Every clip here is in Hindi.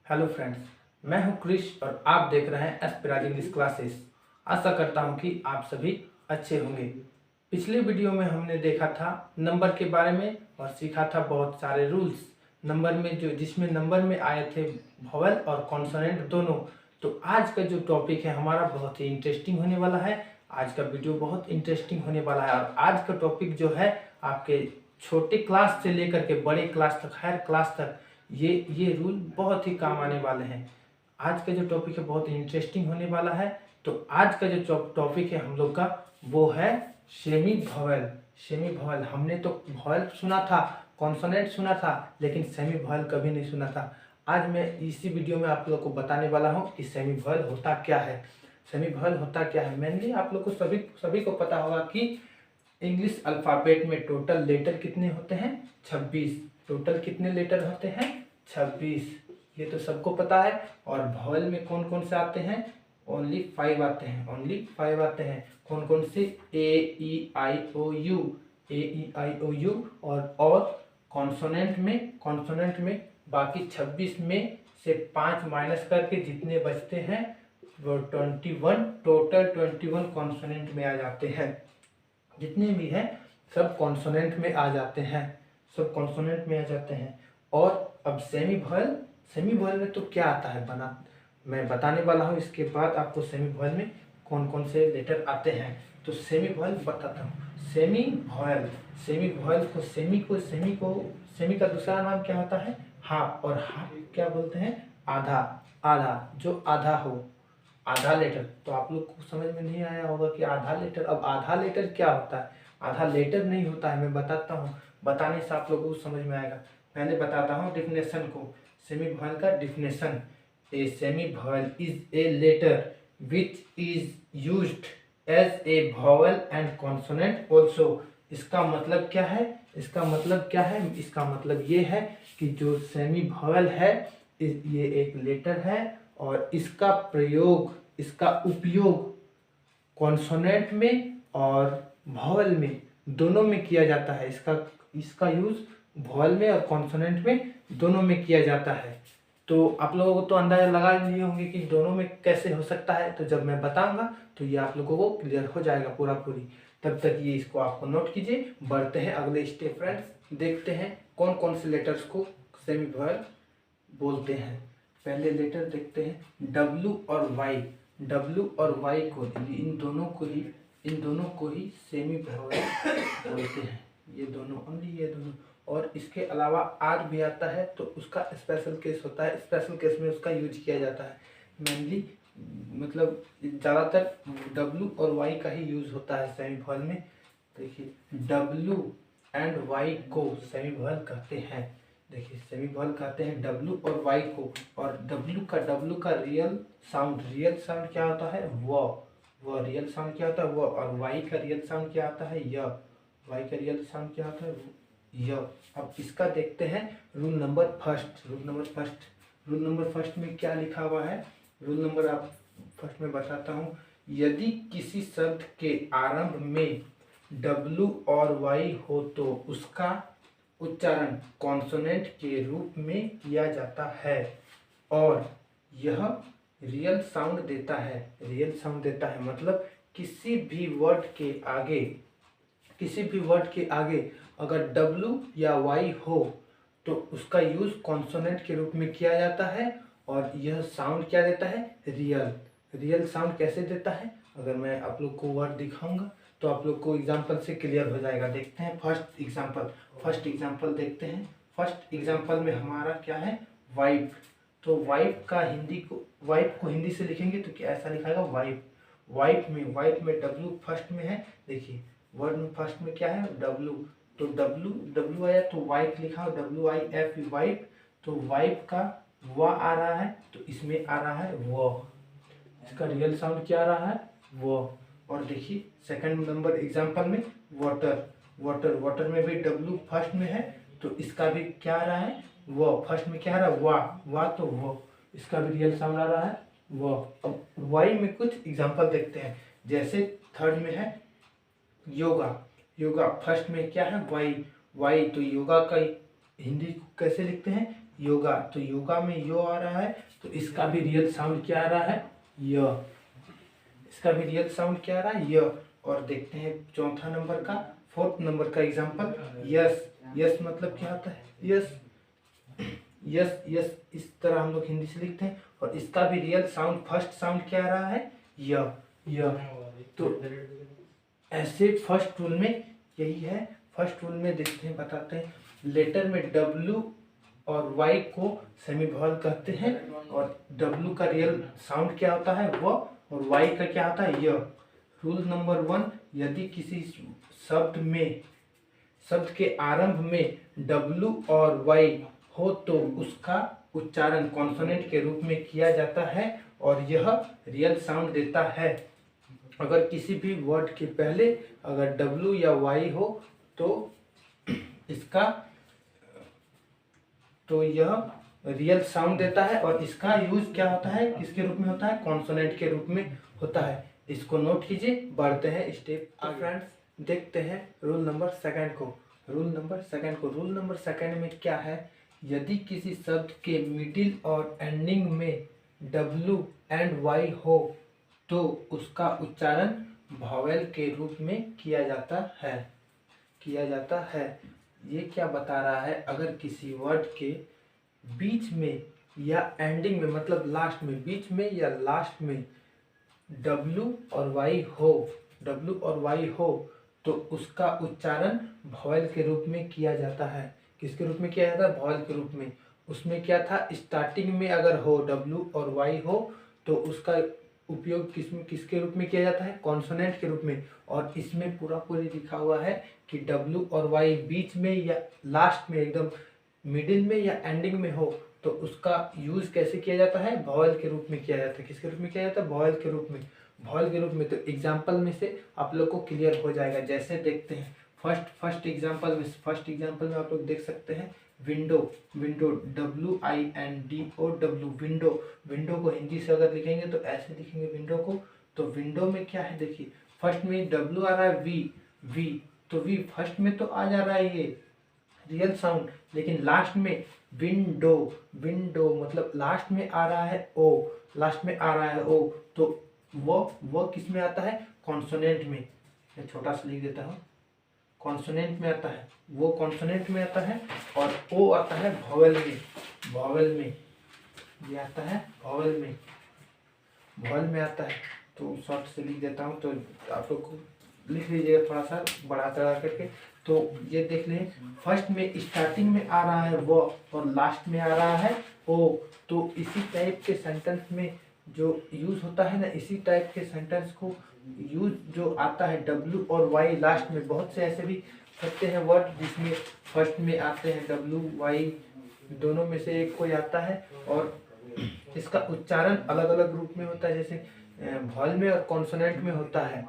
हेलो फ्रेंड्स, मैं हूं क्रिश और आप देख रहे हैं एस्पिराज इंग्लिश क्लासेस। आशा करता हूं कि आप सभी अच्छे होंगे। पिछले वीडियो में हमने देखा था नंबर के बारे में और सीखा था बहुत सारे रूल्स नंबर में, जिसमें नंबर में आए थे वोवेल और कॉन्सोनेंट दोनों। तो आज का जो टॉपिक है हमारा बहुत ही इंटरेस्टिंग होने वाला है। आज का वीडियो बहुत इंटरेस्टिंग होने वाला है और आज का टॉपिक जो है आपके छोटे क्लास से लेकर के बड़े क्लास तक, हायर क्लास तक ये रूल बहुत ही काम आने वाले हैं। आज का जो टॉपिक है बहुत इंटरेस्टिंग होने वाला है। तो आज का जो टॉपिक है हम लोग का वो है सेमी वोवेल। सेमी वोवेल हमने तो वोवेल सुना था, कॉन्सोनेंट सुना था, लेकिन सेमी वोवेल कभी नहीं सुना था। आज मैं इसी वीडियो में आप लोग को बताने वाला हूँ कि सेमी वोवेल होता क्या है। सेमी वोवेल होता क्या है, मेनली आप लोग को सभी को पता होगा कि इंग्लिश अल्फ़ाबेट में टोटल लेटर कितने होते हैं? 26। टोटल कितने लेटर होते हैं? 26। ये तो सबको पता है। और वोवेल में कौन कौन से आते हैं? ओनली 5 आते हैं। ओनली 5 आते हैं। कौन कौन से? A E I O U, A E I O U. और कॉन्सोनेंट में बाकी 26 में से 5 माइनस करके जितने बचते हैं वो 21, टोटल 21 कॉन्सोनेंट में आ जाते हैं। जितने भी हैं सब कॉन्सोनेंट में आ जाते हैं, सब कॉन्सोनेंट में आ जाते हैं। और अब सेमी वोवेल में तो क्या आता है मैं बताने वाला हूँ। इसके बाद आपको सेमी वोवेल में कौन कौन से लेटर आते हैं तो सेमी वोवेल बताता हूँ। सेमी वोवेल को सेमी का दूसरा नाम क्या होता है? हाफ। और हाफ क्या बोलते हैं? आधा। आधा, जो आधा हो, आधा लेटर। तो आप लोग को समझ में नहीं आया होगा कि आधा लेटर। अब आधा लेटर क्या होता है? आधा लेटर नहीं होता है, मैं बताता हूँ, बताने से आप लोगों को समझ में आएगा। पहले बताता हूँ डिफिनेशन को, सेमी वोवेल का definition. A semi vowel is a letter which is used as a vowel and consonant also. इसका मतलब क्या है? इसका मतलब ये है कि जो सेमी वोवेल है ये एक लेटर है और इसका उपयोग कॉन्सोनेंट में और वोवेल में दोनों में किया जाता है। इसका यूज वोवेल में और कॉन्सोनेंट में दोनों में किया जाता है। तो आप लोगों को तो अंदाजा लगा लिए होंगे कि दोनों में कैसे हो सकता है। तो जब मैं बताऊंगा तो ये आप लोगों को क्लियर हो जाएगा पूरी। तब तक ये इसको आपको नोट कीजिए। बढ़ते हैं अगले स्टेप फ्रेंड्स, देखते हैं कौन कौन से लेटर्स को सेमी वोवेल बोलते हैं। पहले लेटर देखते हैं डब्ल्यू और वाई। डब्ल्यू और वाई को, इन दोनों को ही सेमी वोवेल बोलते हैं। ये दोनों, ओनली ये दोनों। और इसके अलावा आर भी आता है तो उसका स्पेशल केस होता है। स्पेशल केस में उसका यूज किया जाता है। मेनली मतलब ज़्यादातर डब्ल्यू और वाई का ही यूज होता है सेमी वोवेल में। देखिए डब्ल्यू एंड वाई को सेमी वोवेल कहते हैं। देखिए सेमी वोवेल कहते हैं डब्ल्यू और वाई को। और डब्ल्यू का रियल साउंड क्या होता है? वो रियल साउंड क्या होता है? वो। और वाई का रियल साउंड क्या आता है? य। वाई का रियल साउंड क्या होता है? य। अब इसका देखते हैं रूल नंबर फर्स्ट में क्या लिखा हुआ है। रूल नंबर आप फर्स्ट में बताता हूँ। यदि किसी शब्द के आरंभ में डब्ल्यू और वाई हो तो उसका उच्चारण कॉन्सोनेंट के रूप में किया जाता है और यह रियल साउंड देता है। मतलब किसी भी वर्ड के आगे अगर डब्ल्यू या वाई हो तो उसका यूज कॉन्सोनेंट के रूप में किया जाता है और यह साउंड क्या देता है? रियल साउंड कैसे देता है? अगर मैं आप लोग को वर्ड दिखाऊंगा तो आप लोग को एग्जाम्पल से क्लियर हो जाएगा। देखते हैं फर्स्ट एग्जाम्पल देखते हैं। फर्स्ट एग्जाम्पल में हमारा क्या है? वाइफ। तो वाइफ को हिंदी से लिखेंगे तो क्या ऐसा लिखाएगा? वाइफ में डब्ल्यू फर्स्ट में है। देखिए वर्ड में फर्स्ट में क्या है? डब्ल्यू। तो डब्ल्यू आया तो वाइफ लिखा, WIF वाइफ। तो वाइफ का वा आ रहा है तो इसमें आ रहा है वो। इसका रियल साउंड क्या आ रहा है? वो। और देखिए सेकंड नंबर एग्जांपल में वाटर में भी डब्ल्यू फर्स्ट में है तो इसका भी क्या आ रहा है? वो। फर्स्ट में क्या आ रहा है? वा तो वो। इसका भी रियल साउंड आ रहा है वो। अब वाई में कुछ एग्जांपल देखते हैं। जैसे थर्ड में है योगा फर्स्ट में क्या है? वाई। तो योगा का हिंदी को कैसे लिखते हैं? योगा, तो योगा में यो आ रहा है, तो इसका भी रियल साउंड क्या आ रहा है, य। इसका भी रियल साउंड क्या आ रहा है, य। और देखते हैं चौथा नंबर का, फोर्थ नंबर का एग्जांपल, यस। यस मतलब क्या होता है, यस। यस यस इस तरह हम लोग हिंदी से लिखते हैं, और इसका भी रियल साउंड, फर्स्ट साउंड क्या आ रहा है, य। तो ऐसे फर्स्ट रूल में यही है। फर्स्ट रूल में देखते हैं, बताते हैं, लेटर में W और Y को सेमी वॉवल कहते हैं, और W का रियल साउंड क्या होता है, व, और Y का क्या होता है, य। रूल नंबर 1, यदि किसी शब्द के आरंभ में W और Y हो तो उसका उच्चारण कॉन्सोनेंट के रूप में किया जाता है और यह रियल साउंड देता है। अगर किसी भी वर्ड के पहले अगर W या Y हो तो यह रियल साउंड देता है, और इसका यूज क्या होता है, किसके रूप में होता है, कॉन्सोनेंट के रूप में होता है। इसको नोट कीजिए, बढ़ते हैं स्टेप। फ्रेंड्स देखते हैं रूल नंबर सेकंड को। रूल नंबर सेकंड में क्या है, यदि किसी शब्द के मिडिल और एंडिंग में W एंड Y हो तो उसका उच्चारण वॉवेल के रूप में किया जाता है। ये क्या बता रहा है, अगर किसी वर्ड के बीच में या एंडिंग में, मतलब लास्ट में, बीच में या लास्ट में W और Y हो तो उसका उच्चारण वॉवेल के रूप में किया जाता है। किसके रूप में किया जाता है, वॉवेल के रूप में। उसमें क्या था, स्टार्टिंग में अगर हो W और Y हो तो उसका उपयोग किसके रूप में किया जाता है, कॉन्सोनेंट के रूप में। और इसमें पूरी लिखा हुआ है कि W और Y बीच में या लास्ट में, एकदम मिडिल में या एंडिंग में हो तो उसका यूज कैसे किया जाता है, वॉवेल के रूप में किया जाता है। किसके रूप में किया जाता है, वॉवेल के रूप में। तो एग्जाम्पल में से आप लोग को क्लियर हो जाएगा। जैसे देखते हैं फर्स्ट एग्जाम्पल में आप लोग देख सकते हैं, विंडो WINDO, विंडो को हिंदी से अगर लिखेंगे तो ऐसे लिखेंगे विंडो को। तो विंडो में क्या है, देखिए फर्स्ट में W आ रहा है, वी, तो वी फर्स्ट में तो आ जा रहा है ये रियल साउंड, लेकिन लास्ट में विंडो मतलब लास्ट में आ रहा है ओ, तो वो किस में आता है, कॉन्सोनेंट में। मैं छोटा सा लिख देता हूँ, कॉन्सोनेंट में आता है, वो कॉन्सोनेंट में आता है, और ओ आता है वॉवेल में। ये आता है वॉवेल में आता है। तो शॉर्ट से लिख देता हूँ, तो आप लोग को लिख लीजिएगा थोड़ा सा बढ़ा चढ़ा करके। तो ये देख लें, फर्स्ट में स्टार्टिंग में आ रहा है वो और लास्ट में आ रहा है ओ। तो इसी टाइप के सेंटेंस में जो यूज होता है ना, इसी टाइप के सेंटेंस को यूज जो आता है W और Y लास्ट में, बहुत से ऐसे भी करते हैं वर्ड जिसमें फर्स्ट में आते हैं W Y, दोनों में से एक कोई आता है, और इसका उच्चारण अलग अलग रूप में होता है, जैसे वॉवेल में और कॉन्सोनेंट में होता है।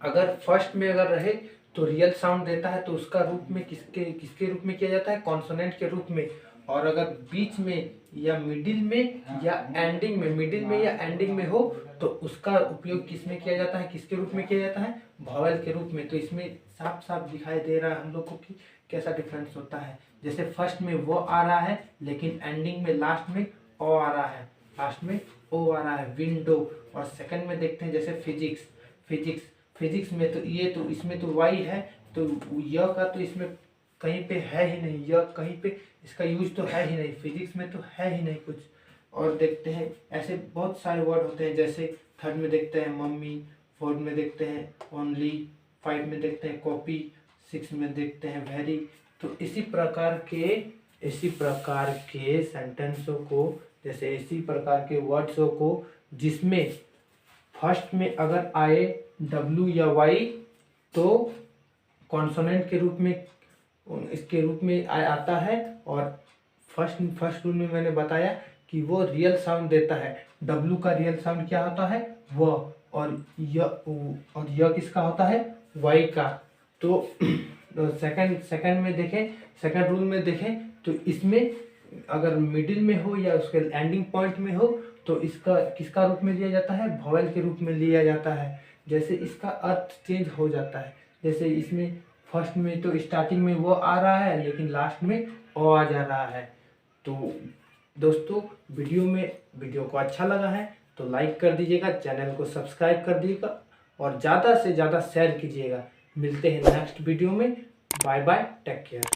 अगर फर्स्ट में अगर रहे तो रियल साउंड देता है, तो उसका रूप में किसके रूप में किया जाता है, कॉन्सोनेंट के रूप में। और अगर बीच में या मिडिल में या एंडिंग में हो तो उसका उपयोग किसमें किया जाता है, किसके रूप में किया जाता है, वॉवेल के रूप में। तो इसमें साफ साफ दिखाई दे रहा है हम लोग को कि कैसा डिफरेंस होता है। जैसे फर्स्ट में वो आ रहा है, लेकिन एंडिंग में लास्ट में ओ आ रहा है, विंडो। और सेकंड में देखते हैं, जैसे फिजिक्स में तो इसमें तो Y है, तो य का तो इसमें कहीं पे है ही नहीं, य कहीं पे इसका यूज तो है ही नहीं, फिजिक्स में तो है ही नहीं कुछ। और देखते हैं ऐसे बहुत सारे वर्ड होते हैं, जैसे थर्ड में देखते हैं मम्मी, फोर्थ में देखते हैं ओनली, 5 में देखते हैं कॉपी, 6 में देखते हैं वेरी। तो इसी प्रकार के सेंटेंसों को, जैसे इसी प्रकार के वर्ड्सों को जिसमें फर्स्ट में अगर आए W या Y तो कॉन्सोनेंट के रूप में इसके रूप में आता है। और फर्स्ट रूल में मैंने बताया कि वो रियल साउंड देता है। W का रियल साउंड क्या होता है, वो, और य किसका होता है, Y का। तो सेकंड में देखें, सेकंड रूल में देखें तो इसमें अगर मिडिल में हो या उसके एंडिंग पॉइंट में हो तो इसका किसका रूप में लिया जाता है, वॉवेल के रूप में लिया जाता है। जैसे इसका अर्थ चेंज हो जाता है, जैसे इसमें फर्स्ट में तो स्टार्टिंग में वो आ रहा है, लेकिन लास्ट में ओ आ जा रहा है। तो दोस्तों वीडियो को अच्छा लगा है तो लाइक कर दीजिएगा, चैनल को सब्सक्राइब कर दीजिएगा और ज़्यादा से ज़्यादा शेयर कीजिएगा। मिलते हैं नेक्स्ट वीडियो में। Bye bye, take care.